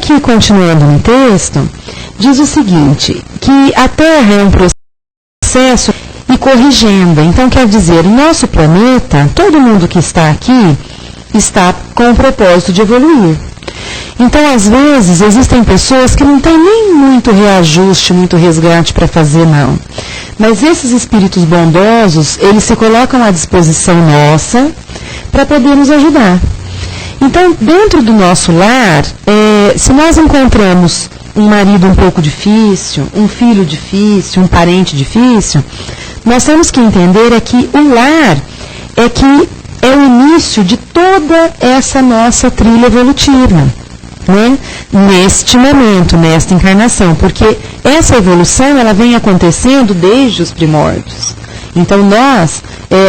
aqui, continuando no texto, diz o seguinte, que a Terra é um processo e corrigenda. Então, quer dizer, o nosso planeta, todo mundo que está aqui, está com o propósito de evoluir. Então, às vezes, existem pessoas que não têm nem muito reajuste, muito resgate para fazer, não. Mas esses espíritos bondosos, eles se colocam à disposição nossa para poder nos ajudar. Então, dentro do nosso lar, se nós encontramos um marido um pouco difícil, um filho difícil, um parente difícil, nós temos que entender que o lar é o início de toda essa nossa trilha evolutiva, né? Neste momento, nesta encarnação, porque essa evolução ela vem acontecendo desde os primórdios. Então nós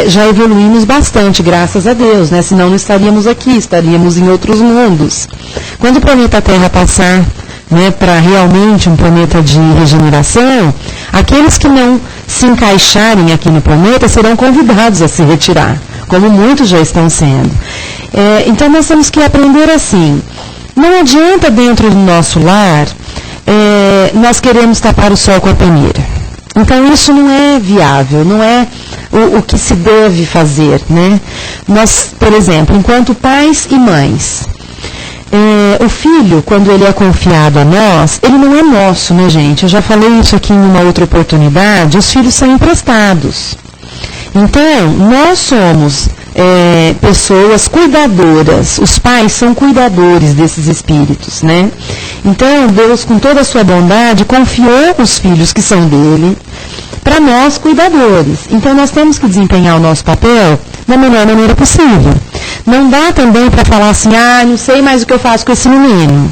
já evoluímos bastante, graças a Deus, né? Senão não estaríamos aqui, estaríamos em outros mundos. Quando o planeta Terra passar, né, para realmente um planeta de regeneração, aqueles que não se encaixarem aqui no planeta serão convidados a se retirar, como muitos já estão sendo. Então nós temos que aprender assim. Não adianta dentro do nosso lar nós queremos tapar o sol com a peneira. Então isso não é viável, não é o que se deve fazer, né? Nós, por exemplo, enquanto pais e mães, o filho, quando ele é confiado a nós, ele não é nosso, né, gente? Eu já falei isso aqui em uma outra oportunidade, os filhos são emprestados. Então, nós somos pessoas cuidadoras, os pais são cuidadores desses espíritos, né? Então, Deus, com toda a sua bondade, confiou os filhos que são dele para nós cuidadores. Então, nós temos que desempenhar o nosso papel da melhor maneira possível. Não dá também para falar assim, não sei mais o que eu faço com esse menino.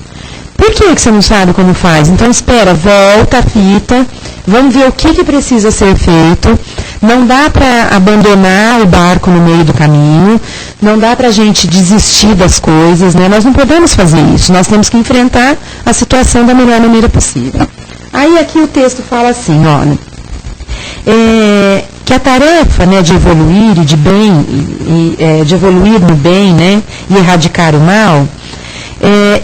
Por que você não sabe como faz? Então espera, volta a fita, vamos ver o que precisa ser feito. Não dá para abandonar o barco no meio do caminho, não dá para a gente desistir das coisas, né? Nós não podemos fazer isso, nós temos que enfrentar a situação da melhor maneira possível. Aí aqui o texto fala assim, olha, que a tarefa, né, de evoluir e de evoluir no bem, né, e erradicar o mal,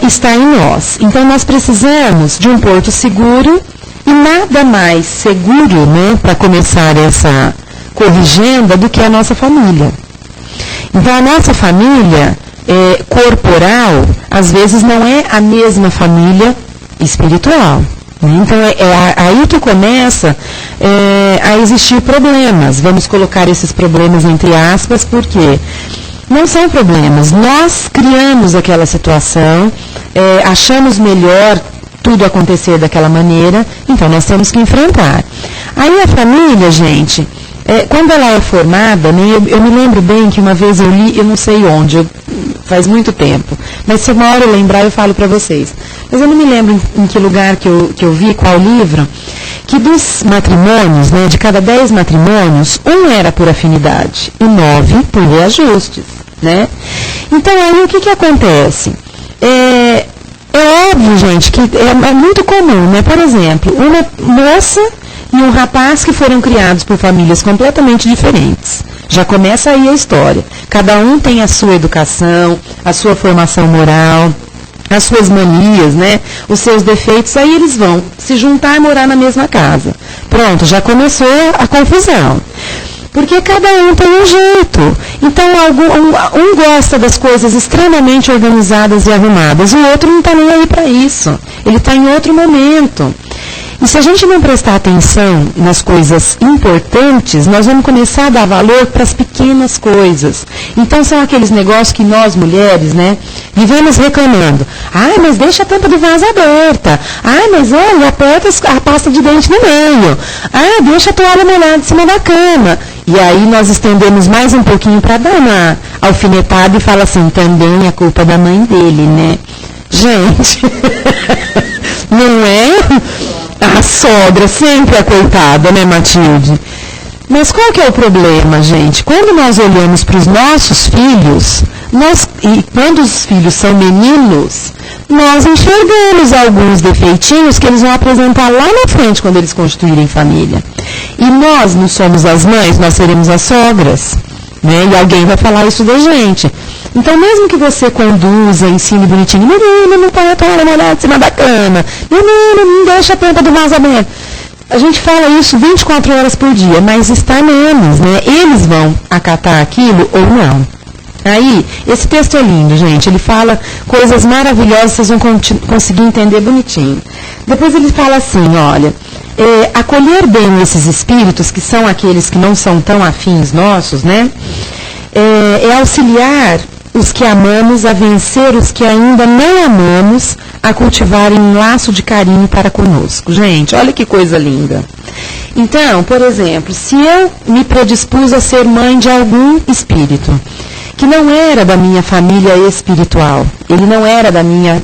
está em nós. Então nós precisamos de um porto seguro e nada mais seguro, né, para começar essa corrigenda do que a nossa família. Então a nossa família corporal, às vezes não é a mesma família espiritual. Então é aí que começa a existir problemas. Vamos colocar esses problemas entre aspas, porque não são problemas. Nós criamos aquela situação, achamos melhor tudo acontecer daquela maneira, então nós temos que enfrentar. Aí a família, gente, quando ela é formada, né, eu me lembro bem que uma vez eu li, eu não sei onde, faz muito tempo, mas se uma hora eu lembrar eu falo para vocês. Mas eu não me lembro em que lugar que eu vi, qual livro, que dos matrimônios, né, de cada 10 matrimônios, 1 era por afinidade e 9 por reajustes, né? Então aí o que acontece? É óbvio, gente, que é muito comum, né? Por exemplo, uma moça e um rapaz que foram criados por famílias completamente diferentes. Já começa aí a história. Cada um tem a sua educação, a sua formação moral, as suas manias, né? Os seus defeitos, aí eles vão se juntar e morar na mesma casa. Pronto, já começou a confusão. Porque cada um tem um jeito. Então, um gosta das coisas extremamente organizadas e arrumadas, o outro não está nem aí para isso. Ele está em outro momento. E se a gente não prestar atenção nas coisas importantes, nós vamos começar a dar valor para as pequenas coisas. Então são aqueles negócios que nós, mulheres, né, vivemos reclamando. Mas deixa a tampa do vaso aberta. Mas olha, aperta a pasta de dente no meio. Deixa a toalha molhada em cima da cama. E aí nós estendemos mais um pouquinho para dar uma alfinetada e fala assim, também é culpa da mãe dele, né? Gente, não é? A sogra, sempre a coitada, né, Matilde? Mas qual que é o problema, gente? Quando nós olhamos para os nossos filhos, e quando os filhos são meninos, nós enxergamos alguns defeitinhos que eles vão apresentar lá na frente quando eles constituírem família. E nós não somos as mães, nós seremos as sogras, né? E alguém vai falar isso da gente. Então, mesmo que você conduza, ensine bonitinho, menino, não põe a toalha molhada em cima da cama, menino, não deixa a tampa do vaso aberta. A gente fala isso 24 horas por dia, mas está menos, né? Eles vão acatar aquilo ou não. Aí, esse texto é lindo, gente. Ele fala coisas maravilhosas, vocês vão conseguir entender bonitinho. Depois ele fala assim, olha, acolher bem esses espíritos, que são aqueles que não são tão afins nossos, né? É auxiliar os que amamos a vencer os que ainda não amamos, a cultivarem um laço de carinho para conosco. Gente, olha que coisa linda. Então, por exemplo, se eu me predispus a ser mãe de algum espírito, que não era da minha família espiritual, ele não era da minha,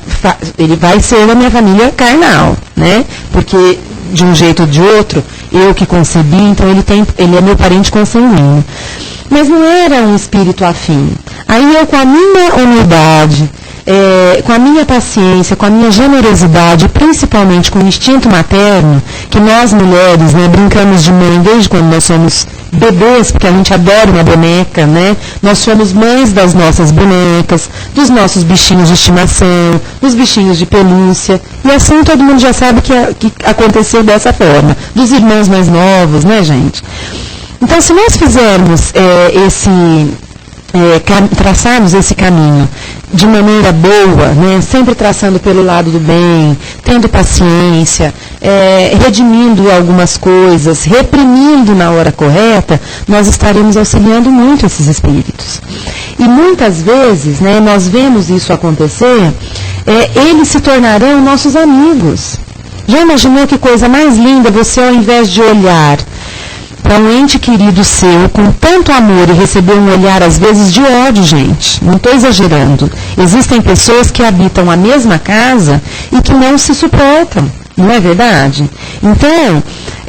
ele vai ser da minha família carnal, né? Porque, de um jeito ou de outro, eu que concebi, então ele é meu parente consanguíneo. Mas não era um espírito afim. Aí eu, com a minha humildade, com a minha paciência, com a minha generosidade, principalmente com o instinto materno, que nós mulheres, né, brincamos de mãe desde quando nós somos bebês, porque a gente adora uma boneca, né? Nós somos mães das nossas bonecas, dos nossos bichinhos de estimação, dos bichinhos de pelúcia, e assim todo mundo já sabe que aconteceu dessa forma, dos irmãos mais novos, né, gente? Então, se nós fizermos traçarmos esse caminho de maneira boa, né, sempre traçando pelo lado do bem, tendo paciência, redimindo algumas coisas, reprimindo na hora correta, nós estaremos auxiliando muito esses espíritos. E muitas vezes, né, nós vemos isso acontecer, eles se tornarão nossos amigos. Já imaginou que coisa mais linda você, ao invés de olhar para um ente querido seu com tanto amor e receber um olhar às vezes de ódio, gente, não estou exagerando. Existem pessoas que habitam a mesma casa e que não se suportam, não é verdade? Então,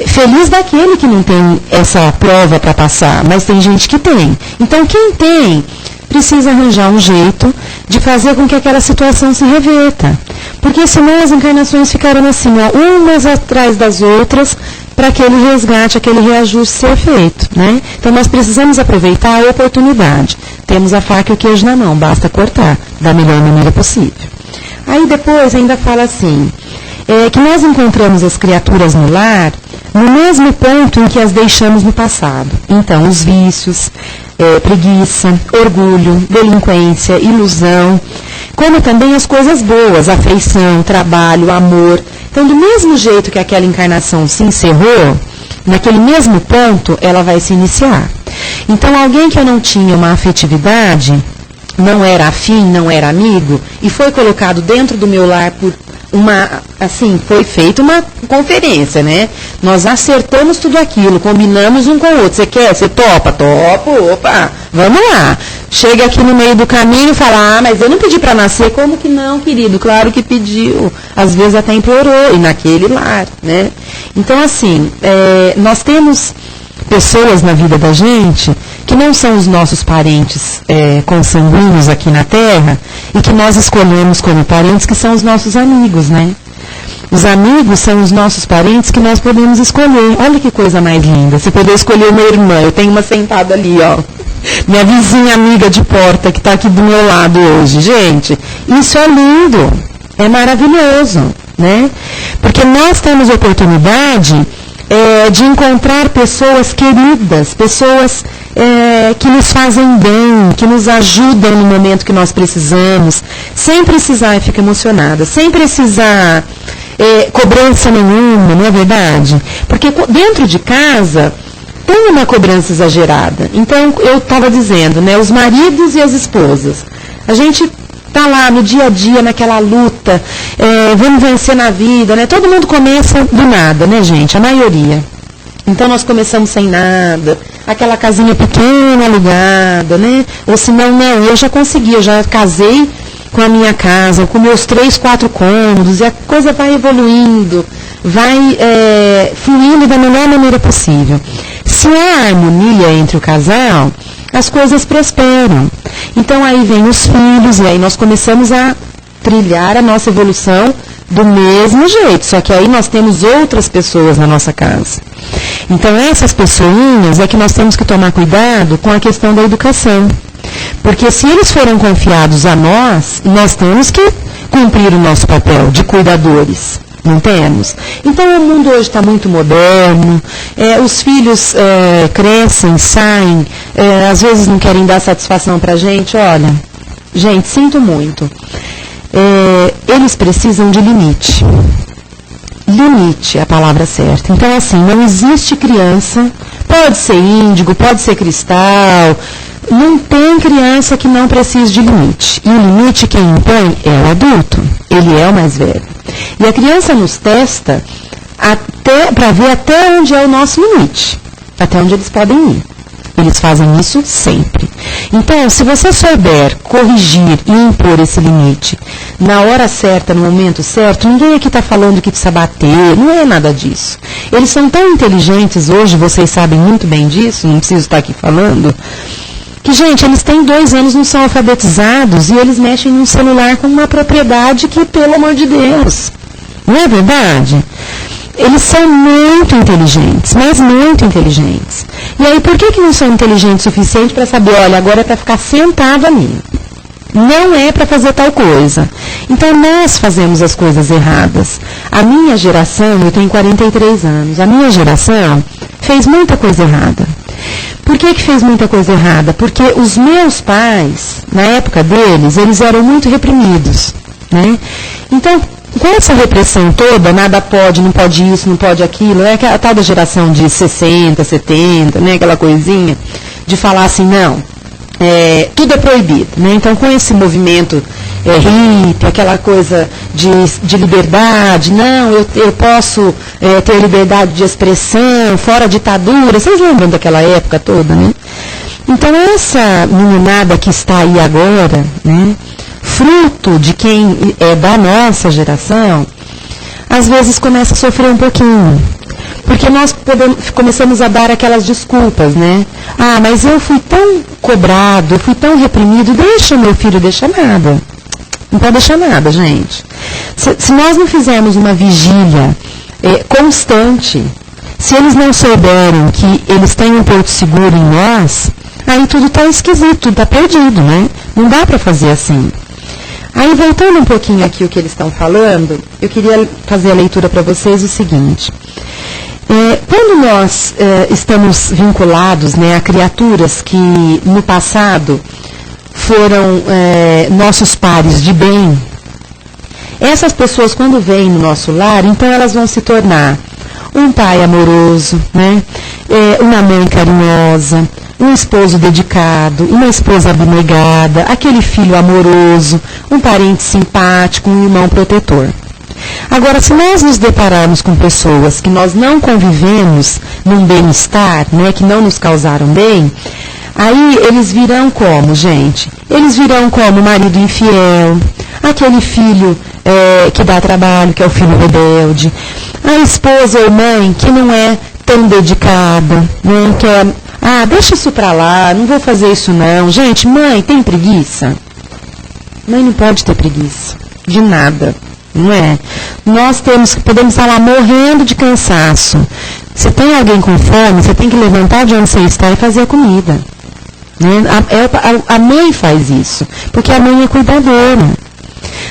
feliz daquele que não tem essa prova para passar, mas tem gente que tem. Então, quem tem precisa arranjar um jeito de fazer com que aquela situação se reverta. Porque senão as encarnações ficaram assim, ó, umas atrás das outras, para aquele resgate, aquele reajuste ser feito, né? Então nós precisamos aproveitar a oportunidade. Temos a faca e o queijo na mão, basta cortar da melhor maneira possível. Aí depois ainda fala assim, que nós encontramos as criaturas no lar no mesmo ponto em que as deixamos no passado. Então, os vícios, preguiça, orgulho, delinquência, ilusão, como também as coisas boas, afeição, trabalho, amor. Então, do mesmo jeito que aquela encarnação se encerrou, naquele mesmo ponto, ela vai se iniciar. Então, alguém que eu não tinha uma afetividade, não era afim, não era amigo, e foi colocado dentro do meu lar por foi feita uma conferência, né? Nós acertamos tudo aquilo, combinamos um com o outro. Você quer? Você topa? Topo, opa, vamos lá. Chega aqui no meio do caminho e fala, mas eu não pedi para nascer. Como que não, querido? Claro que pediu. Às vezes até implorou, e naquele lar, né? Então, assim, nós temos pessoas na vida da gente que não são os nossos parentes consanguíneos aqui na Terra e que nós escolhemos como parentes, que são os nossos amigos, né? Os amigos são os nossos parentes que nós podemos escolher. Olha que coisa mais linda. Você poder escolher uma irmã. Eu tenho uma sentada ali, ó. Minha vizinha amiga de porta que está aqui do meu lado hoje. Gente, isso é lindo. É maravilhoso, né? Porque nós temos oportunidade de encontrar pessoas queridas, pessoas que nos fazem bem, que nos ajudam no momento que nós precisamos, sem precisar, eu fico emocionada, sem precisar cobrança nenhuma, não é verdade? Porque dentro de casa tem uma cobrança exagerada. Então, eu estava dizendo, né, os maridos e as esposas, a gente está lá no dia a dia, naquela luta, vamos vencer na vida, né? Todo mundo começa do nada, né, gente? A maioria. Então, nós começamos sem nada, aquela casinha pequena alugada, né? Ou se não, eu já consegui, eu já casei com a minha casa, com meus 3, 4 cômodos, e a coisa vai evoluindo, vai fluindo da melhor maneira possível. Se há harmonia entre o casal, as coisas prosperam. Então aí vem os filhos, e aí nós começamos a trilhar a nossa evolução do mesmo jeito, só que aí nós temos outras pessoas na nossa casa. Então essas pessoinhas é que nós temos que tomar cuidado com a questão da educação. Porque se eles foram confiados a nós, nós temos que cumprir o nosso papel de cuidadores. Não temos? Então o mundo hoje está muito moderno, os filhos crescem, saem, às vezes não querem dar satisfação para a gente. Olha, gente, sinto muito. Eles precisam de limite. Limite é a palavra certa. Então, assim, não existe criança, pode ser índigo, pode ser cristal, não tem criança que não precise de limite. E o limite quem impõe é o adulto, ele é o mais velho. E a criança nos testa para ver até onde é o nosso limite, até onde eles podem ir. Eles fazem isso sempre. Então, se você souber corrigir e impor esse limite na hora certa, no momento certo, ninguém aqui está falando que precisa bater, não é nada disso. Eles são tão inteligentes hoje, vocês sabem muito bem disso, não preciso estar aqui falando, que, gente, eles têm 2 anos, não são alfabetizados e eles mexem num celular com uma propriedade que, pelo amor de Deus, não é verdade? Eles são muito inteligentes, mas muito inteligentes. E aí, por que não são inteligentes o suficiente para saber, olha, agora é para ficar sentado ali? Não é para fazer tal coisa. Então, nós fazemos as coisas erradas. A minha geração, eu tenho 43 anos, a minha geração fez muita coisa errada. Por que fez muita coisa errada? Porque os meus pais, na época deles, eles eram muito reprimidos, né? Então, com essa repressão toda, nada pode, não pode isso, não pode aquilo, né? A tal da geração de 60, 70, né? Aquela coisinha de falar assim, não, tudo é proibido, né? Então, com esse movimento hippie, aquela coisa de liberdade, não, eu posso ter liberdade de expressão, fora ditadura, vocês lembram daquela época toda, né? Então, essa meninada que está aí agora, né? Fruto de quem é da nossa geração, às vezes começa a sofrer um pouquinho. Porque nós começamos a dar aquelas desculpas, né? Ah, mas eu fui tão cobrado, eu fui tão reprimido, deixa meu filho, deixa nada. Não pode deixar nada, gente. Se nós não fizermos uma vigília constante, se eles não souberem que eles têm um porto seguro em nós, aí tudo está esquisito, tudo está perdido, né? Não dá para fazer assim. Aí, voltando um pouquinho aqui o que eles estão falando, eu queria fazer a leitura para vocês o seguinte. Quando nós estamos vinculados, né, a criaturas que no passado foram nossos pares de bem, essas pessoas, quando vêm no nosso lar, então elas vão se tornar um pai amoroso, né, uma mãe carinhosa, um esposo dedicado, uma esposa abnegada, aquele filho amoroso, um parente simpático, um irmão protetor. Agora, se nós nos depararmos com pessoas que nós não convivemos num bem-estar, né, que não nos causaram bem, aí eles virão como, gente? Eles virão como marido infiel, aquele filho que dá trabalho, que é o filho rebelde, a esposa ou mãe que não é tão dedicada, né, que é... Ah, deixa isso pra lá, não vou fazer isso não. Gente, mãe tem preguiça? Mãe não pode ter preguiça. De nada. Não é? Nós podemos estar lá morrendo de cansaço. Se tem alguém com fome, você tem que levantar de onde você está e fazer a comida. Né? A mãe faz isso, porque a mãe é cuidadora.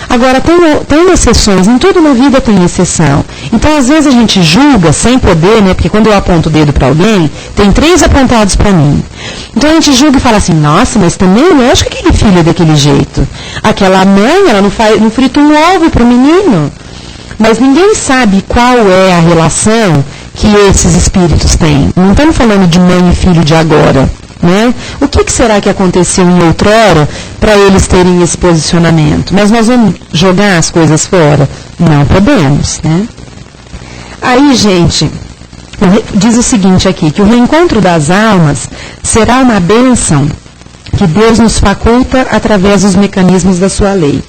Agora, tem exceções, em tudo na vida tem exceção. Então, às vezes a gente julga sem poder, né? Porque quando eu aponto o dedo para alguém, tem 3 apontados para mim. Então a gente julga e fala assim, nossa, mas também eu acho que aquele filho é daquele jeito. Aquela mãe, ela não frita um ovo para o menino. Mas ninguém sabe qual é a relação que esses espíritos têm. Não estamos falando de mãe e filho de agora. Né? O que será que aconteceu em outrora para eles terem esse posicionamento? Mas nós vamos jogar as coisas fora? Não podemos, né? Aí, gente, diz o seguinte aqui, que o reencontro das almas será uma bênção que Deus nos faculta através dos mecanismos da sua lei.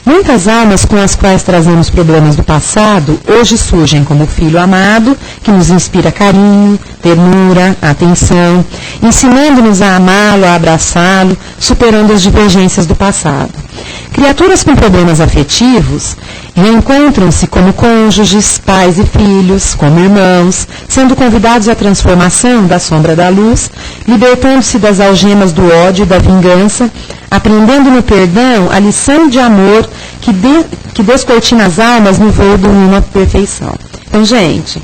Muitas almas com as quais trazemos problemas do passado, hoje surgem como filho amado, que nos inspira carinho, ternura, atenção, ensinando-nos a amá-lo, a abraçá-lo, superando as divergências do passado. Criaturas com problemas afetivos reencontram-se como cônjuges, pais e filhos, como irmãos, sendo convidados à transformação da sombra da luz, libertando-se das algemas do ódio e da vingança, aprendendo no perdão a lição de amor que descortina as almas no voo do rumo à perfeição. Então, gente,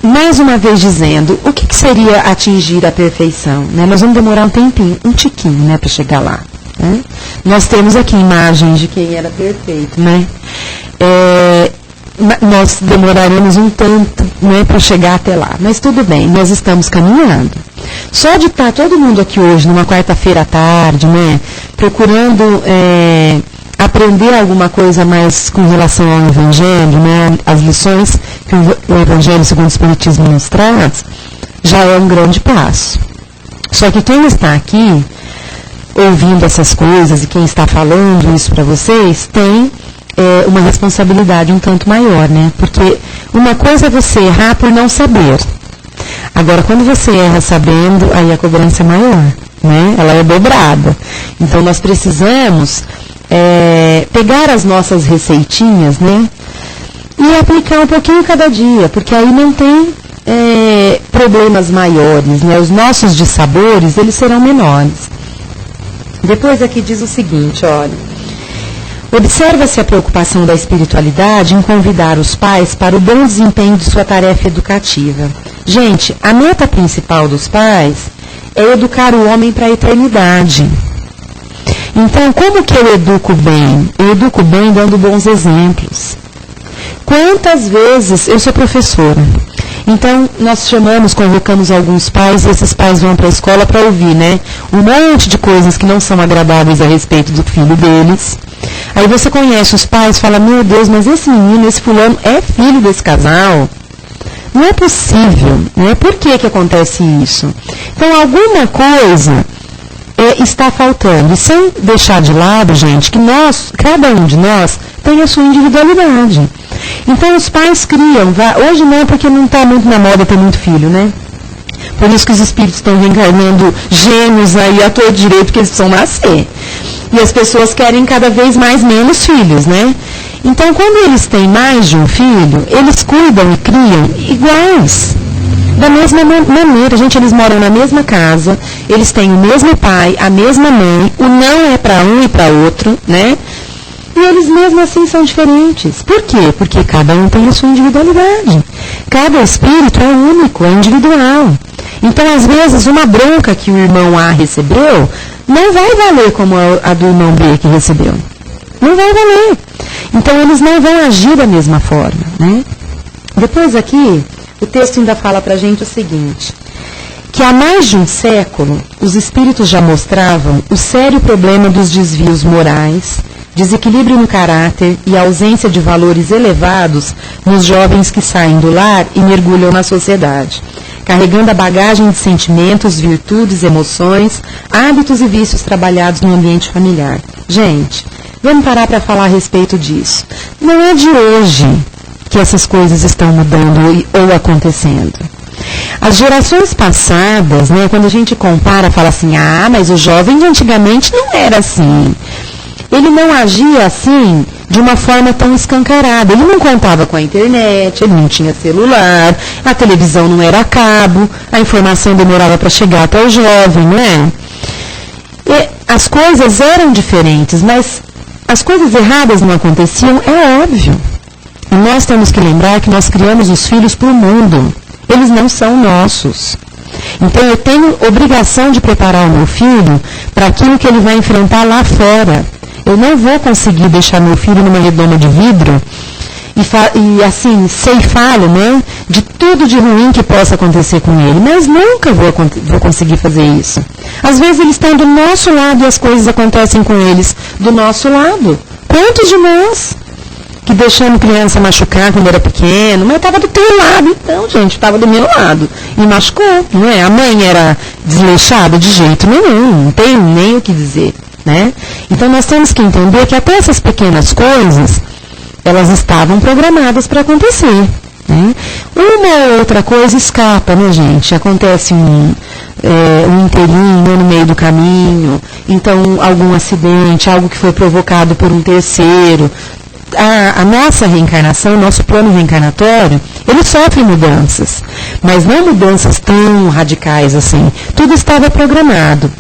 mais uma vez dizendo, o que seria atingir a perfeição? Né? Nós vamos demorar um tempinho, um tiquinho, né, para chegar lá. Né? Nós temos aqui imagens de quem era perfeito, né? Nós demoraremos um tanto, né, para chegar até lá, mas tudo bem, nós estamos caminhando. Só de estar todo mundo aqui hoje, numa quarta-feira à tarde, né, procurando aprender alguma coisa mais com relação ao Evangelho, né, as lições que o Evangelho segundo o Espiritismo nos traz, já é um grande passo. Só que quem está aqui ouvindo essas coisas e quem está falando isso para vocês tem uma responsabilidade um tanto maior, né? Porque uma coisa é você errar por não saber. Agora, quando você erra sabendo, aí a cobrança é maior, né? Ela é dobrada. Então, nós precisamos pegar as nossas receitinhas, né? E aplicar um pouquinho cada dia, porque aí não tem problemas maiores, né? Os nossos dissabores, eles serão menores. Depois aqui diz o seguinte, olha. Observa-se a preocupação da espiritualidade em convidar os pais para o bom desempenho de sua tarefa educativa. Gente, a meta principal dos pais é educar o homem para a eternidade. Então, como que eu educo bem? Eu educo bem dando bons exemplos. Quantas vezes, eu sou professora, então nós convocamos alguns pais e esses pais vão para a escola para ouvir, né? Um monte de coisas que não são agradáveis a respeito do filho deles. Aí você conhece os pais e fala, meu Deus, mas esse menino, esse fulano é filho desse casal? Não é possível, né? Por que acontece isso? Então, alguma coisa está faltando. E sem deixar de lado, gente, que cada um de nós tem a sua individualidade. Então, os pais criam, hoje não, porque não está muito na moda ter muito filho, né? Por isso que os espíritos estão reencarnando gêmeos aí à toa direito, porque eles precisam nascer. E as pessoas querem cada vez menos filhos, né? Então, quando eles têm mais de um filho, eles cuidam e criam iguais. Da mesma maneira, gente, eles moram na mesma casa, eles têm o mesmo pai, a mesma mãe, o não é para um e para outro, né? E eles mesmo assim são diferentes. Por quê? Porque cada um tem a sua individualidade. Cada espírito é único, é individual. Então, às vezes, uma bronca que o irmão A recebeu não vai valer como a do irmão B que recebeu. Não vai valer. Então, eles não vão agir da mesma forma, né? Depois aqui, o texto ainda fala para a gente o seguinte, que há mais de um século, os espíritos já mostravam o sério problema dos desvios morais, desequilíbrio no caráter e ausência de valores elevados nos jovens que saem do lar e mergulham na sociedade, carregando a bagagem de sentimentos, virtudes, emoções, hábitos e vícios trabalhados no ambiente familiar. Gente, vamos parar para falar a respeito disso. Não é de hoje que essas coisas estão mudando ou acontecendo. As gerações passadas, né, quando a gente compara, fala assim, mas o jovem de antigamente não era assim. Ele não agia assim de uma forma tão escancarada. Ele não contava com a internet, ele não tinha celular, a televisão não era a cabo, a informação demorava para chegar até o jovem, né? E as coisas eram diferentes, mas as coisas erradas não aconteciam, é óbvio. E nós temos que lembrar que nós criamos os filhos para o mundo. Eles não são nossos. Então eu tenho obrigação de preparar o meu filho para aquilo que ele vai enfrentar lá fora. Eu não vou conseguir deixar meu filho numa redoma de vidro e assim, ceifá-lo, né, de tudo de ruim que possa acontecer com ele. Mas nunca vou conseguir fazer isso. Às vezes eles estão do nosso lado e as coisas acontecem com eles do nosso lado. Quantos de nós que deixamos criança machucar quando era pequeno, mas estava do teu lado, então, gente, estava do meu lado. E machucou, não é? A mãe era desleixada de jeito nenhum, não tem nem o que dizer. né? Então nós temos que entender que até essas pequenas coisas, elas estavam programadas para acontecer, né? Uma ou outra coisa escapa, né, gente? Acontece um inteirinho no meio do caminho, então algum acidente, algo que foi provocado por um terceiro. A nossa reencarnação, nosso plano reencarnatório, ele sofre mudanças, mas não mudanças tão radicais assim. Tudo estava programado.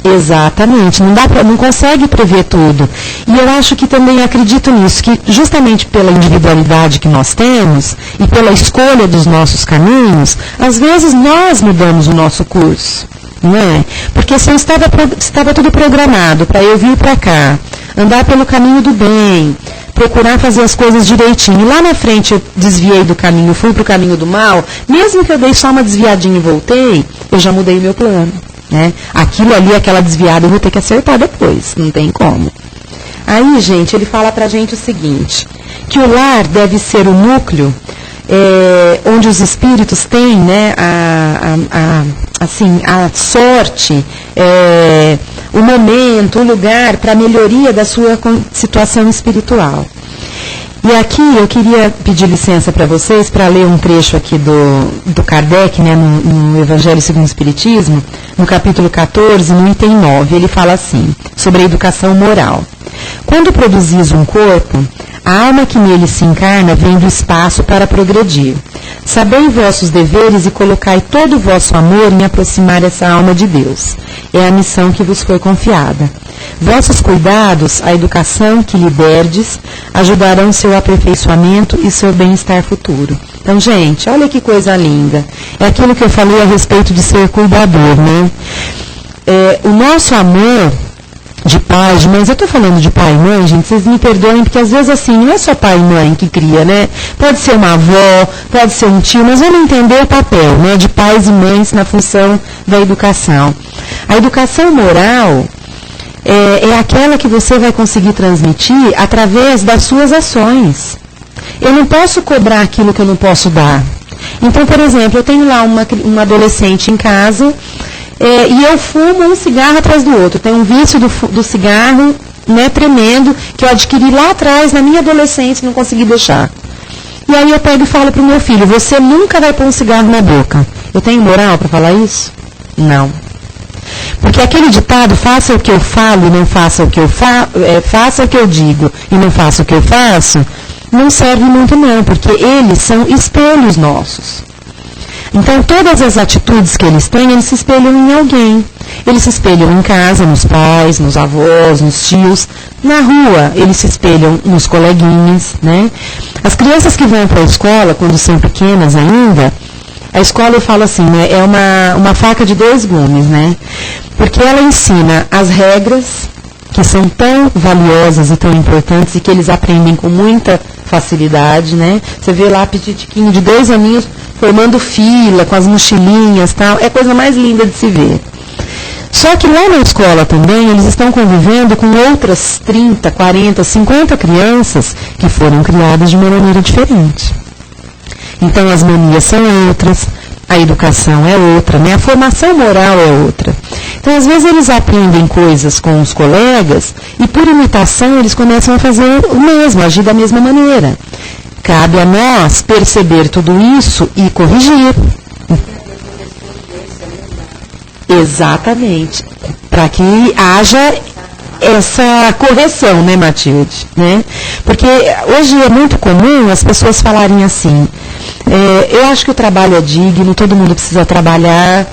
Exatamente, não consegue prever tudo. E eu acho que também acredito nisso, que justamente pela individualidade que nós temos e pela escolha dos nossos caminhos, às vezes nós mudamos o nosso curso, não é? Porque se estava tudo programado para eu vir para cá, andar pelo caminho do bem, procurar fazer as coisas direitinho, e lá na frente eu desviei do caminho, fui para o caminho do mal, mesmo que eu dei só uma desviadinha e voltei, eu já mudei o meu plano. Né? Aquilo ali, aquela desviada, eu vou ter que acertar depois, não tem como. Aí, gente, ele fala pra gente o seguinte, que o lar deve ser o núcleo onde os espíritos têm, né, a sorte, o momento, o lugar para a melhoria da sua situação espiritual. E aqui eu queria pedir licença para vocês para ler um trecho aqui do Kardec, né, no Evangelho segundo o Espiritismo, no capítulo 14, no item 9. Ele fala assim, sobre a educação moral. Quando produzis um corpo, a alma que nele se encarna vem do espaço para progredir. Sabei vossos deveres e colocai todo o vosso amor em aproximar essa alma de Deus. É a missão que vos foi confiada. Vossos cuidados, a educação que lhe derdes, ajudarão seu aperfeiçoamento e seu bem-estar futuro. Então, gente, olha que coisa linda. É aquilo que eu falei a respeito de ser cuidador, né? O nosso amor de pai, de mães, eu estou falando de pai e mãe, gente, vocês me perdoem, porque às vezes assim, não é só pai e mãe que cria, né? Pode ser uma avó, pode ser um tio, mas vamos entender o papel, né, de pais e mães na função da educação. A educação moral é aquela que você vai conseguir transmitir através das suas ações. Eu não posso cobrar aquilo que eu não posso dar. Então, por exemplo, eu tenho lá uma adolescente em casa, e eu fumo um cigarro atrás do outro. Tem um vício do cigarro, né, tremendo, que eu adquiri lá atrás, na minha adolescência, e não consegui deixar. E aí eu pego e falo para o meu filho, você nunca vai pôr um cigarro na boca. Eu tenho moral para falar isso? Não. Porque aquele ditado, faça o que eu falo e não faça o que eu faça o que eu digo e não faça o que eu faço, não serve muito não, porque eles são espelhos nossos. Então, todas as atitudes que eles têm, eles se espelham em alguém. Eles se espelham em casa, nos pais, nos avós, nos tios. Na rua, eles se espelham nos coleguinhas, né? As crianças que vão para a escola, quando são pequenas ainda, a escola, eu falo assim, né, é uma faca de dois gumes, né? Porque ela ensina as regras, que são tão valiosas e tão importantes, e que eles aprendem com muita facilidade, né? Você vê lá petitiquinho de 2 aninhos, formando fila, com as mochilinhas e tal, é a coisa mais linda de se ver. Só que lá na escola também, eles estão convivendo com outras 30, 40, 50 crianças que foram criadas de uma maneira diferente. Então as manias são outras, a educação é outra, né? A formação moral é outra. Então às vezes eles aprendem coisas com os colegas e por imitação eles começam a fazer o mesmo, agir da mesma maneira. Cabe a nós perceber tudo isso e corrigir. Exatamente. Para que haja essa correção, né, Matilde? Né? Porque hoje é muito comum as pessoas falarem assim, eu acho que o trabalho é digno, todo mundo precisa trabalhar,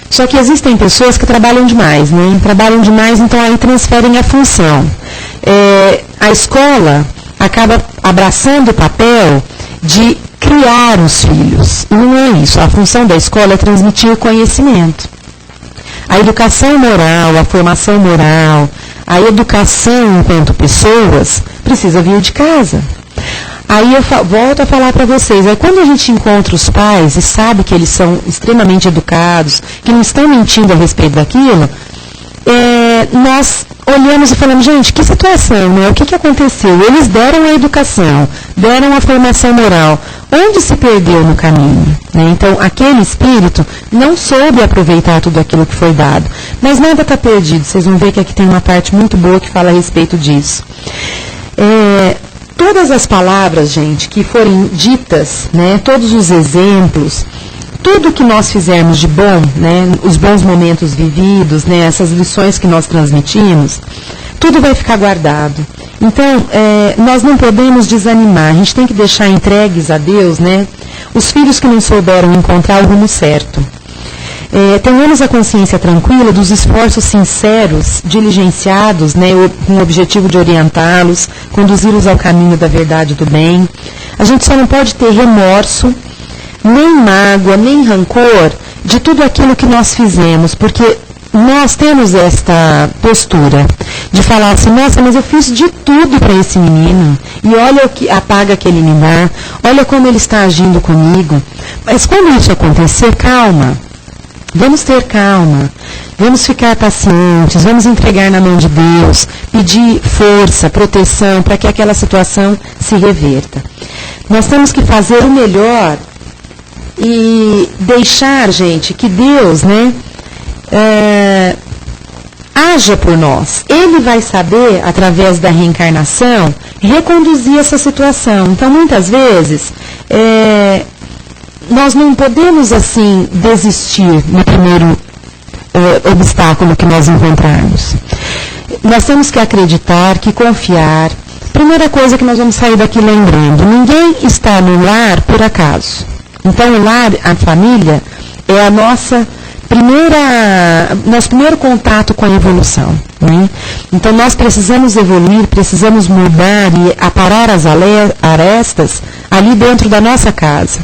só que existem pessoas que trabalham demais, né? Trabalham demais, então aí transferem a função. A escola acaba abraçando o papel de criar os filhos. E não é isso. A função da escola é transmitir conhecimento. A educação moral, a formação moral, a educação enquanto pessoas precisa vir de casa. Aí eu volto a falar para vocês, quando a gente encontra os pais e sabe que eles são extremamente educados, que não estão mentindo a respeito daquilo, nós olhamos e falamos, gente, que situação, né? O que aconteceu? Eles deram a educação, deram a formação moral. onde se perdeu no caminho, né? Então, aquele espírito não soube aproveitar tudo aquilo que foi dado. Mas nada está perdido. Vocês vão ver que aqui tem uma parte muito boa que fala a respeito disso. Todas as palavras, gente, que forem ditas, né, todos os exemplos, tudo que nós fizermos de bom, né, os bons momentos vividos, né, essas lições que nós transmitimos, tudo vai ficar guardado. Então, nós não podemos desanimar, a gente tem que deixar entregues a Deus, né, os filhos que não souberam encontrar o rumo certo. Tenhamos a consciência tranquila dos esforços sinceros, diligenciados, né, com o objetivo de orientá-los, conduzi-los ao caminho da verdade e do bem. A gente só não pode ter remorso, nem mágoa, nem rancor de tudo aquilo que nós fizemos, porque nós temos esta postura de falar assim, nossa, mas eu fiz de tudo para esse menino, e olha a paga que ele me dá, olha como ele está agindo comigo. Mas quando isso acontecer, calma. Vamos ter calma, vamos ficar pacientes, vamos entregar na mão de Deus, pedir força, proteção, para que aquela situação se reverta. Nós temos que fazer o melhor e deixar, gente, que Deus, né, haja por nós. Ele vai saber, através da reencarnação, reconduzir essa situação. Então, muitas vezes, nós não podemos, assim, desistir no primeiro obstáculo que nós encontrarmos. Nós temos que acreditar, que confiar. Primeira coisa que nós vamos sair daqui lembrando, ninguém está no lar por acaso. Então, o lar, a família, é nosso primeiro contato com a evolução, né? Então, nós precisamos evoluir, precisamos mudar e aparar as arestas ali dentro da nossa casa.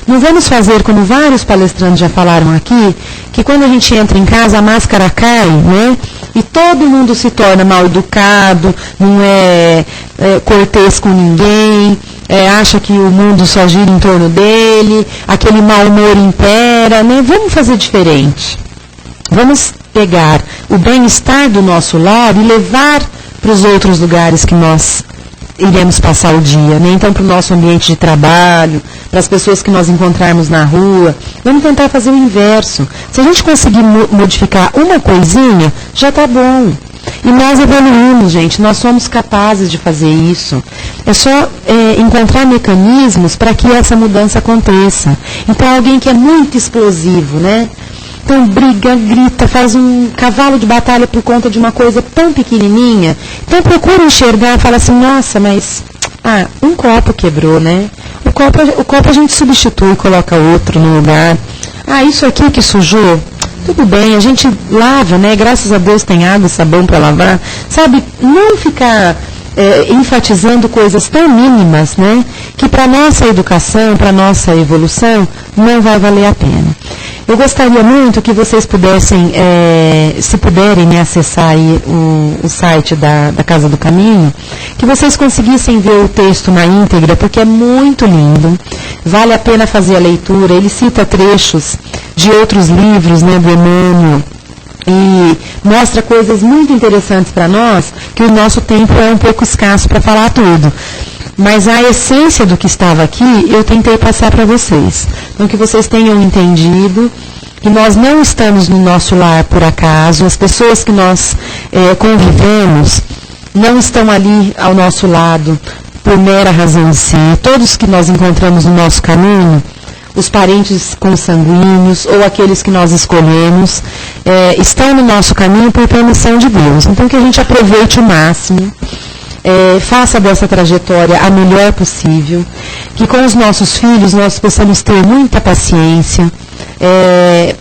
Não vamos fazer, como vários palestrantes já falaram aqui, que quando a gente entra em casa, a máscara cai, né? E todo mundo se torna mal educado, não é cortês com ninguém, acha que o mundo só gira em torno dele, aquele mau humor impera, né? Vamos fazer diferente. Vamos pegar o bem-estar do nosso lar e levar para os outros lugares que nós iremos passar o dia, né? Então, para o nosso ambiente de trabalho, para as pessoas que nós encontrarmos na rua, vamos tentar fazer o inverso. Se a gente conseguir modificar uma coisinha, já está bom. E nós evoluímos, gente, nós somos capazes de fazer isso. É só encontrar mecanismos para que essa mudança aconteça. Então, alguém que é muito explosivo, né? Então, briga, grita, faz um cavalo de batalha por conta de uma coisa tão pequenininha. Então, procura enxergar e fala assim, nossa, mas um copo quebrou, né? O copo a gente substitui, coloca outro no lugar. Isso aqui que sujou, tudo bem, a gente lava, né? Graças a Deus tem água e sabão para lavar. Sabe, não ficar enfatizando coisas tão mínimas, né? Que para nossa educação, para nossa evolução, não vai valer a pena. Eu gostaria muito que vocês pudessem, se puderem, né, acessar aí o site da Casa do Caminho, que vocês conseguissem ver o texto na íntegra, porque é muito lindo, vale a pena fazer a leitura. Ele cita trechos de outros livros, né, do Emmanuel, e mostra coisas muito interessantes para nós, que o nosso tempo é um pouco escasso para falar tudo. Mas a essência do que estava aqui, eu tentei passar para vocês. Então, que vocês tenham entendido que nós não estamos no nosso lar por acaso, as pessoas que nós convivemos não estão ali ao nosso lado por mera razão em si. Todos que nós encontramos no nosso caminho, os parentes consanguíneos ou aqueles que nós escolhemos, estão no nosso caminho por permissão de Deus. Então, que a gente aproveite o máximo. Faça dessa trajetória a melhor possível, que com os nossos filhos nós possamos ter muita paciência,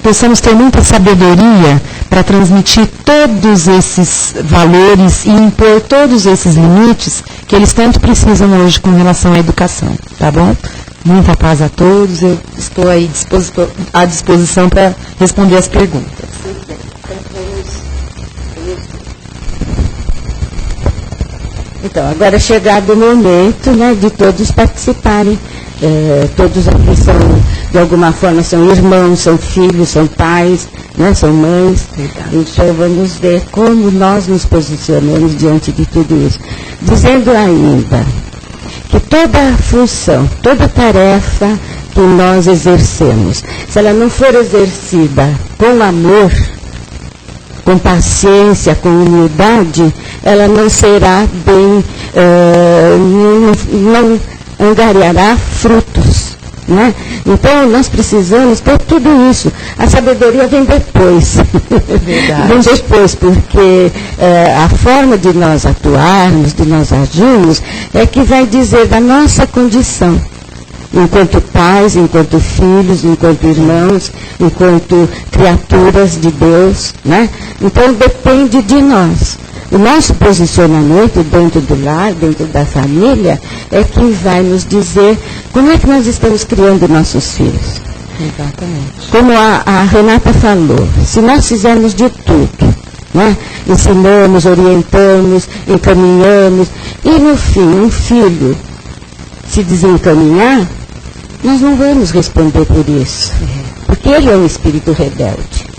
possamos ter muita sabedoria para transmitir todos esses valores e impor todos esses limites que eles tanto precisam hoje com relação à educação, tá bom? Muita paz a todos, eu estou aí à disposição para responder as perguntas. Então, agora é chegado o momento, né, de todos participarem. Todos aqui são, de alguma forma, são irmãos, são filhos, são pais, né, são mães. Então, vamos ver como nós nos posicionamos diante de tudo isso. Dizendo ainda que toda função, toda tarefa que nós exercemos, se ela não for exercida com amor, com paciência, com humildade, ela não será bem, não angariará frutos. Né? Então, nós precisamos ter tudo isso. A sabedoria vem depois. Vem depois, porque a forma de nós atuarmos, de nós agirmos, é que vai dizer da nossa condição. Enquanto pais, enquanto filhos, enquanto irmãos, enquanto criaturas de Deus, né? Então depende de nós. O nosso posicionamento dentro do lar, dentro da família, é que vai nos dizer como é que nós estamos criando nossos filhos. Exatamente. Como a Renata falou, se nós fizermos de tudo, né? Ensinamos, orientamos, encaminhamos, e no fim um filho se desencaminhar, nós não vamos responder por isso, porque ele é um espírito rebelde.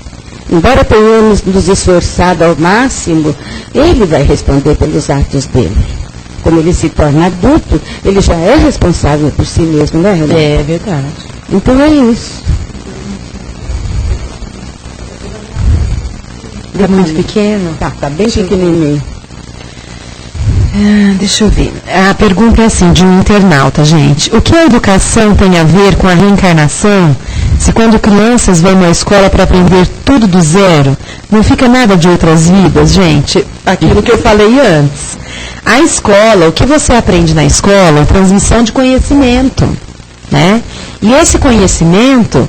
Embora tenhamos nos esforçado ao máximo, ele vai responder pelos atos dele. Quando ele se torna adulto, ele já é responsável por si mesmo, não é, Renata? É verdade. Então é isso. Está muito pequeno? Tá bem pequenininho. Deixa eu ver. A pergunta é assim, de um internauta, gente. O que a educação tem a ver com a reencarnação? Se quando crianças vão à escola para aprender tudo do zero, não fica nada de outras vidas, gente? Aquilo que eu falei antes. A escola, o que você aprende na escola é transmissão de conhecimento, né? E esse conhecimento,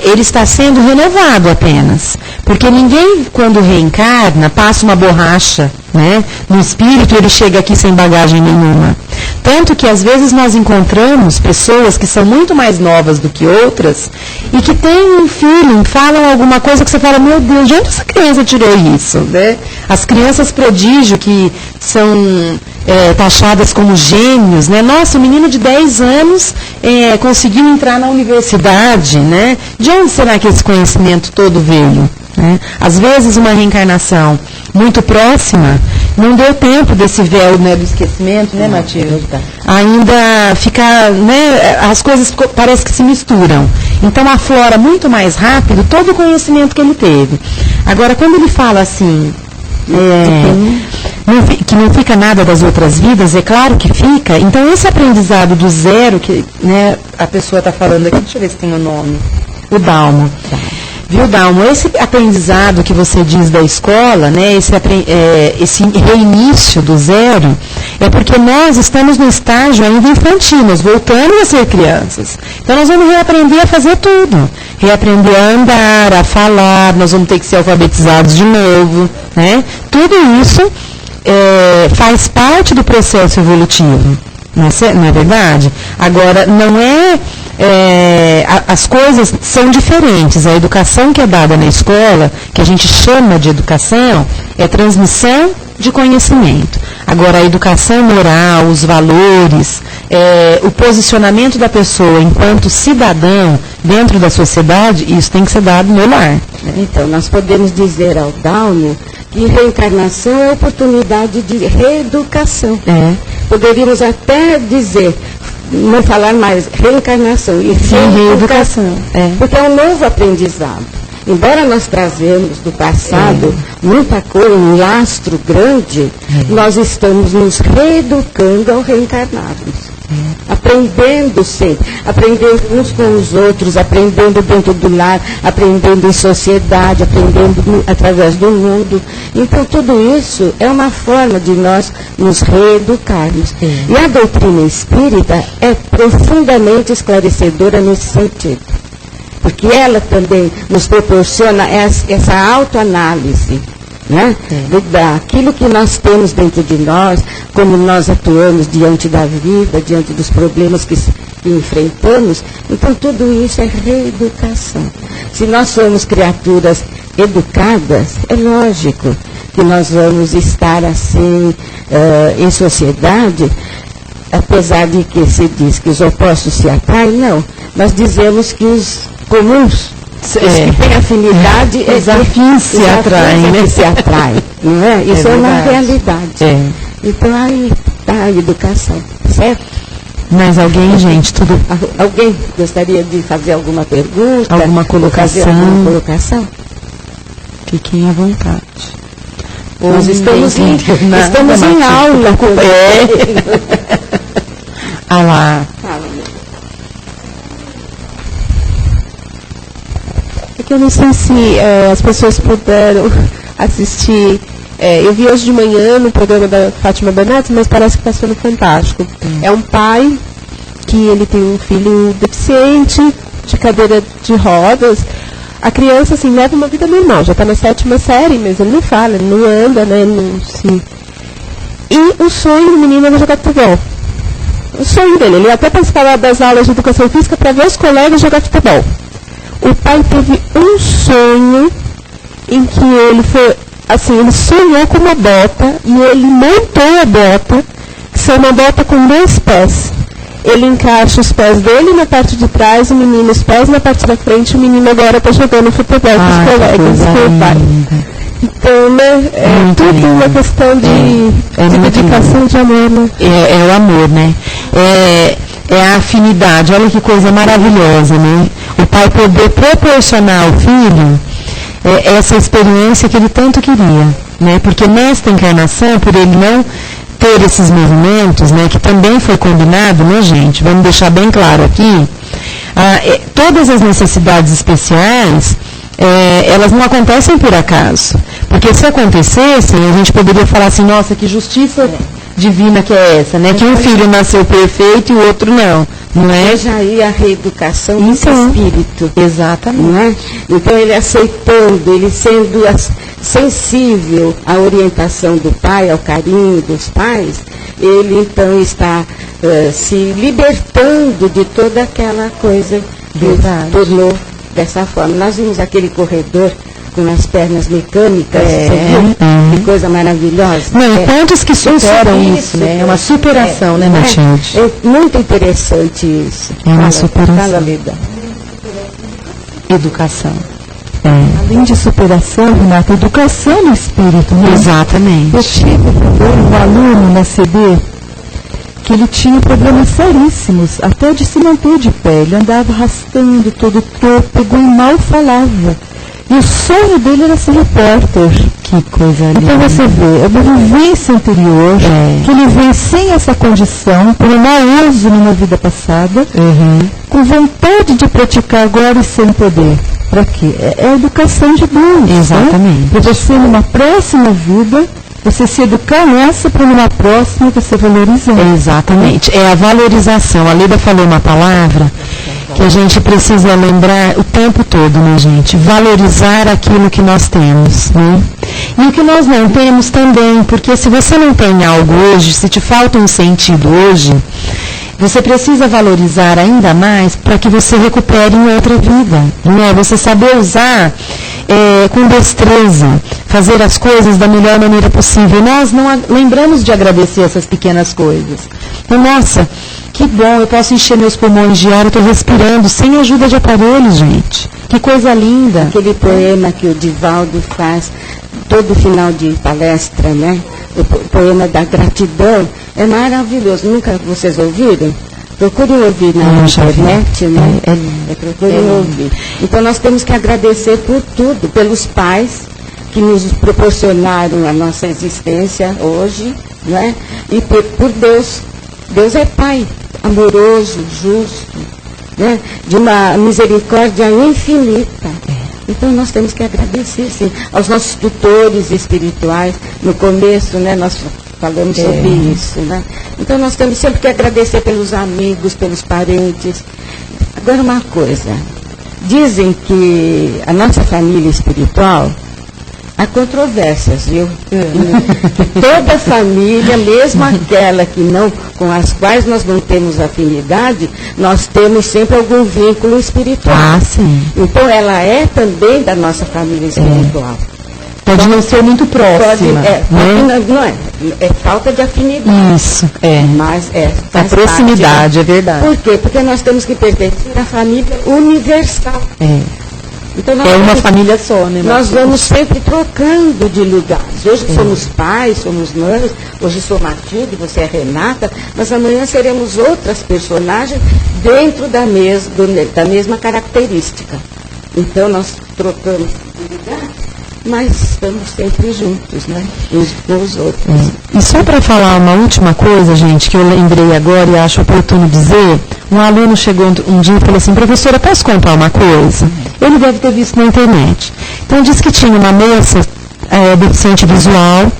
ele está sendo renovado apenas. Porque ninguém, quando reencarna, passa uma borracha, né, no espírito, ele chega aqui sem bagagem nenhuma. Tanto que, às vezes, nós encontramos pessoas que são muito mais novas do que outras e que têm um feeling, falam alguma coisa que você fala, meu Deus, de onde essa criança tirou isso? Né? As crianças prodígio que são taxadas como gênios, né? Nossa, um menino de 10 anos conseguiu entrar na universidade, né? De onde será que esse conhecimento todo veio? Né? Às vezes uma reencarnação muito próxima, não deu tempo desse véu, né, do esquecimento, né, Matilde? Ainda fica, né, as coisas parece que se misturam. Então aflora muito mais rápido todo o conhecimento que ele teve. Agora, quando ele fala assim, que não fica nada das outras vidas, é claro que fica. Então esse aprendizado do zero, que, né, a pessoa está falando aqui, deixa eu ver se tem o nome, o Dalmo. Viu, Dalmo? Esse aprendizado que você diz da escola, né, esse reinício do zero, é porque nós estamos no estágio ainda infantil, nós voltamos a ser crianças. Então nós vamos reaprender a fazer tudo. Reaprender a andar, a falar, nós vamos ter que ser alfabetizados de novo, né? Tudo isso faz parte do processo evolutivo, não é verdade? Agora, não é... as coisas são diferentes. A educação que é dada na escola, que a gente chama de educação, é transmissão de conhecimento. Agora, a educação moral, os valores, o posicionamento da pessoa enquanto cidadão dentro da sociedade, isso tem que ser dado no lar. Então, nós podemos dizer ao Dalmo que reencarnação é oportunidade de reeducação. Poderíamos até dizer, não falar mais reencarnação e reeducação, porque é um novo aprendizado. Embora nós trazemos do passado muita coisa, um lastro grande, nós estamos nos reeducando ao reencarnarmos. Aprendendo sempre, aprendendo uns com os outros, aprendendo dentro do lar, aprendendo em sociedade, aprendendo através do mundo. Então tudo isso é uma forma de nós nos reeducarmos. E a doutrina espírita é profundamente esclarecedora nesse sentido. Porque ela também nos proporciona essa autoanálise, né? Daquilo que nós temos dentro de nós, como nós atuamos diante da vida, diante dos problemas que enfrentamos. Então tudo isso é reeducação. Se nós somos criaturas educadas, é lógico que nós vamos estar assim em sociedade, apesar de que se diz que os opostos se atraem, não. Nós dizemos que os comuns, os que têm afinidade, os afins se atraem, né? Se atraem, não é? Isso é uma realidade. Então aí da educação, certo? Mais alguém, gente? Tudo... Alguém gostaria de fazer alguma pergunta? Alguma colocação? Fazer alguma colocação? Fiquem à vontade. Nós estamos em aula. Ah lá. É que eu não sei se as pessoas puderam assistir. Eu vi hoje de manhã no programa da Fátima Bernardes, mas parece que passou no Fantástico. É um pai que ele tem um filho deficiente, de cadeira de rodas. A criança, assim, leva uma vida normal, já está na 7ª série, mas ele não fala, ele não anda, né, ele não se... E o sonho do menino era jogar futebol. O sonho dele, ele até participava das aulas de educação física para ver os colegas jogar futebol. O pai teve um sonho em que ele foi, assim, ele sonhou com uma bota e ele montou a bota, que é uma bota com 2 pés. Ele encaixa os pés dele na parte de trás, o menino os pés na parte da frente, o menino agora está jogando futebol com os colegas, com o pai. Então, né, é tudo uma questão de dedicação, de amor, né? É o amor, né? É a afinidade, olha que coisa maravilhosa, né? O pai poder proporcionar ao filho essa experiência que ele tanto queria, né? Porque nesta encarnação, por ele não ter esses movimentos, né, que também foi combinado, né, gente? Vamos deixar bem claro aqui, todas as necessidades especiais, elas não acontecem por acaso. Porque se acontecessem, a gente poderia falar assim, nossa, que justiça divina que é essa, né? Que um filho nasceu perfeito e o outro não. Não é? Já aí a reeducação do espírito. Exatamente. Não é? Então ele aceitando, ele sendo sensível à orientação do pai, ao carinho dos pais, ele então está se libertando de toda aquela coisa que tornou dessa forma. Nós vimos aquele corredor com as pernas mecânicas, que coisa maravilhosa. Não, quantos que superam isso, né? É uma superação, né, Matilde? É muito interessante isso. É uma superação. Fala, Leda. Educação. Além de superação, Renata, educação no espírito, né? Exatamente. Eu tive um aluno na CD que ele tinha problemas seríssimos, até de se manter de pé. Ele andava arrastando todo o trôpego e mal falava. E o sonho dele era ser repórter. Que coisa linda. Então você vê, é uma vivência anterior, que ele vem sem essa condição, por um mau uso numa vida passada, com vontade de praticar agora e sem poder. Para quê? É a educação de Deus. Exatamente. Né? Para você, numa próxima vida, você se educar nessa, para numa próxima você valorizar. Exatamente. É a valorização. A Leda falou uma palavra que a gente precisa lembrar o tempo todo, né, gente? Valorizar aquilo que nós temos, né? E o que nós não temos também, porque se você não tem algo hoje, se te falta um sentido hoje, você precisa valorizar ainda mais para que você recupere em outra vida, né? Você saber usar com destreza, fazer as coisas da melhor maneira possível. Nós não lembramos de agradecer essas pequenas coisas. Então, nossa, que bom, eu posso encher meus pulmões de ar, eu estou respirando sem ajuda de aparelhos, gente. Que coisa linda. Aquele poema que o Divaldo faz todo final de palestra, né? O poema da gratidão é maravilhoso. Nunca vocês ouviram? Procurem ouvir na internet, né? Procurem ouvir. Então nós temos que agradecer por tudo, pelos pais que nos proporcionaram a nossa existência hoje, né? E por Deus. Deus é Pai, amoroso, justo, né? De uma misericórdia infinita. Então nós temos que agradecer, sim, aos nossos tutores espirituais. No começo, né, nós falamos sobre isso, né? Então nós temos sempre que agradecer pelos amigos, pelos parentes. Agora uma coisa, dizem que a nossa família espiritual, há controvérsias, viu? Toda família, mesmo aquela que não, com as quais nós não temos afinidade, nós temos sempre algum vínculo espiritual. Ah, sim. Então ela é também da nossa família espiritual. Pode não ser muito próxima. Não é. É falta de afinidade. Isso, Mas a proximidade, é verdade. Por quê? Porque nós temos que pertencer à família universal. Então, é uma família só, né? Nós vamos sempre trocando de lugares. Hoje somos pais, somos mães, hoje sou Matilde, você é Renata, mas amanhã seremos outras personagens dentro da mesma característica. Então nós trocamos de lugar, mas estamos sempre juntos, né? Uns com os outros. E só para falar uma última coisa, gente, que eu lembrei agora e acho oportuno dizer, um aluno chegou um dia e falou assim, professora, posso contar uma coisa? Ele deve ter visto na internet. Então disse que tinha uma moça deficiente visual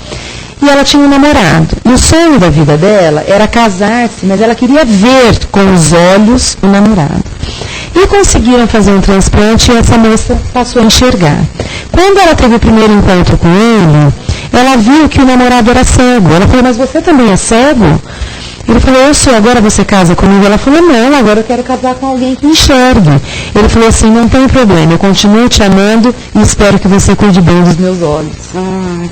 e ela tinha um namorado. E o sonho da vida dela era casar-se, mas ela queria ver com os olhos o namorado. E conseguiram fazer um transplante e essa moça passou a enxergar. Quando ela teve o primeiro encontro com ele, ela viu que o namorado era cego. Ela falou, mas você também é cego? Ele falou, eu sou, agora você casa comigo? Ela falou, não, agora eu quero casar com alguém que enxergue. Ele falou assim, não tem problema, eu continuo te amando e espero que você cuide bem dos meus olhos.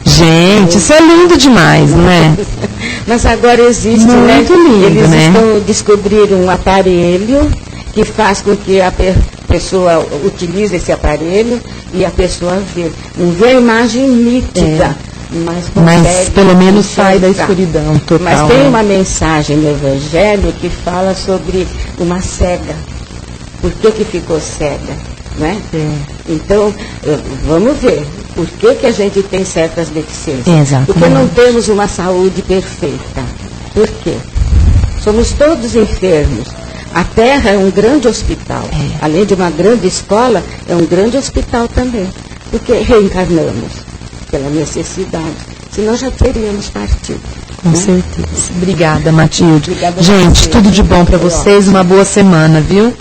Gente, isso é lindo demais, não é? Mas agora existe, muito lindo, eles né? estão descobrindo um aparelho que faz com que a pessoa utilize esse aparelho e a pessoa não vê a imagem nítida. Mas pelo menos sai da escuridão total. Mas tem uma mensagem no Evangelho que fala sobre uma cega. Por que ficou cega? Né? Então, vamos ver. Por que a gente tem certas deficiências? Exatamente. Porque não temos uma saúde perfeita. Por quê? Somos todos enfermos. A Terra é um grande hospital. Além de uma grande escola, é um grande hospital também. Porque reencarnamos pela necessidade. Senão já teríamos partido. Com certeza. Obrigada, Matilde. Obrigada, gente, você. tudo de bom para vocês. Uma boa semana, viu?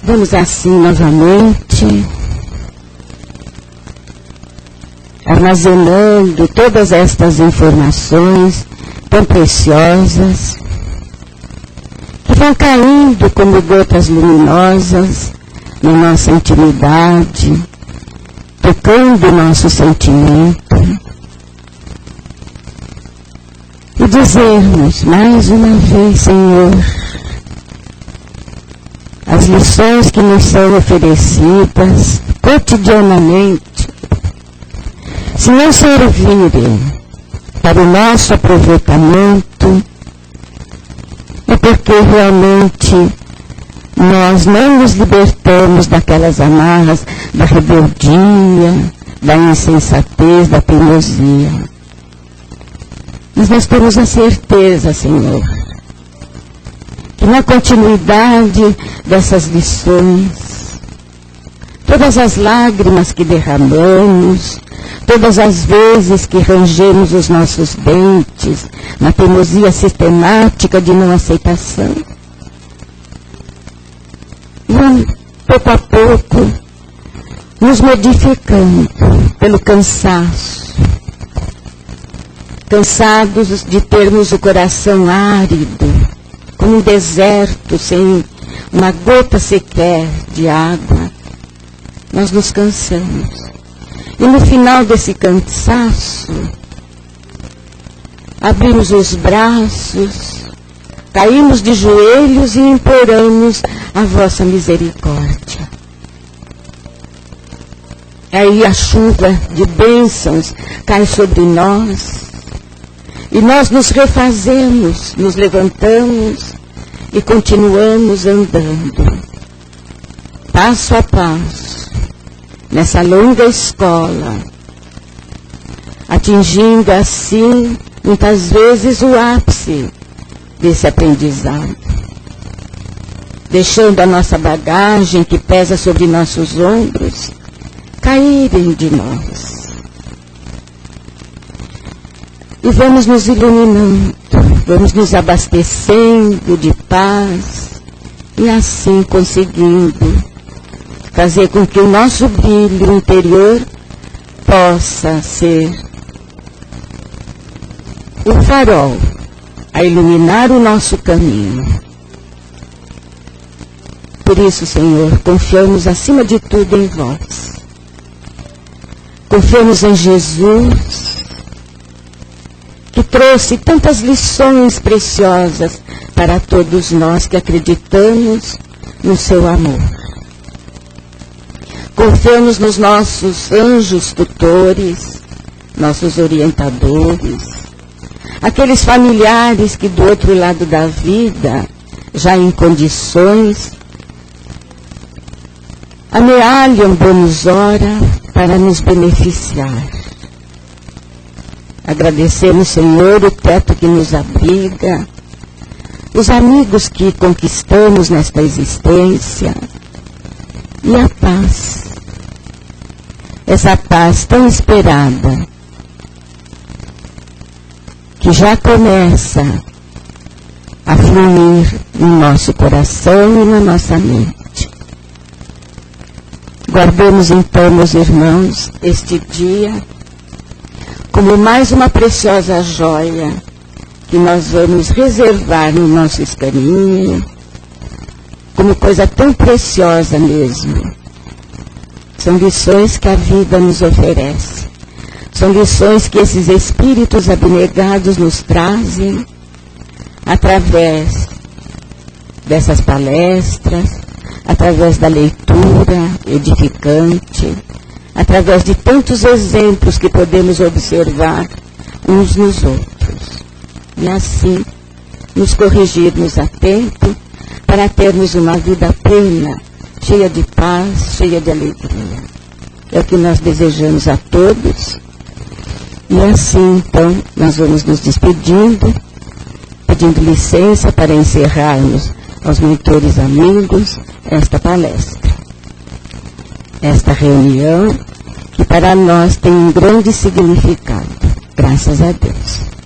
Vamos assim novamente, armazenando todas estas informações tão preciosas, que vão caindo como gotas luminosas na nossa intimidade, tocando o nosso sentimento, e dizermos mais uma vez, Senhor, as lições que nos são oferecidas cotidianamente, se não servirem para o nosso aproveitamento, é porque realmente nós não nos libertamos daquelas amarras da rebeldia, da insensatez, da teimosia. Mas nós temos a certeza, Senhor, que na continuidade dessas lições, todas as lágrimas que derramamos, todas as vezes que rangemos os nossos dentes na teimosia sistemática de não aceitação, vão, pouco a pouco, nos modificando pelo cansaço, cansados de termos o coração árido, como um deserto, sem uma gota sequer de água. Nós nos cansamos. E no final desse cansaço, abrimos os braços, caímos de joelhos e imploramos a vossa misericórdia. Aí a chuva de bênçãos cai sobre nós, e nós nos refazemos, nos levantamos e continuamos andando, passo a passo, nessa longa escola, atingindo assim, muitas vezes, o ápice desse aprendizado, deixando a nossa bagagem que pesa sobre nossos ombros caírem de nós. E vamos nos iluminando, vamos nos abastecendo de paz e assim conseguindo fazer com que o nosso brilho interior possa ser o farol a iluminar o nosso caminho. por isso, Senhor, confiamos acima de tudo em vós. Confiamos em Jesus, que trouxe tantas lições preciosas para todos nós que acreditamos no seu amor. Confiamos nos nossos anjos tutores, nossos orientadores, aqueles familiares que do outro lado da vida, já em condições, amealham bônus hora para nos beneficiar. Agradecemos, Senhor, o teto que nos abriga, os amigos que conquistamos nesta existência e a paz. Essa paz tão esperada, que já começa a fluir no nosso coração e na nossa mente. Guardemos então, meus irmãos, este dia como mais uma preciosa joia que nós vamos reservar no nosso escaninho, como coisa tão preciosa mesmo. São lições que a vida nos oferece. São lições que esses espíritos abnegados nos trazem através dessas palestras, através da leitura edificante, através de tantos exemplos que podemos observar uns nos outros. E assim, nos corrigirmos a tempo para termos uma vida plena, cheia de paz, cheia de alegria. É o que nós desejamos a todos. E assim, então, nós vamos nos despedindo, pedindo licença para encerrarmos aos mentores amigos esta palestra. Esta reunião que para nós tem um grande significado. Graças a Deus.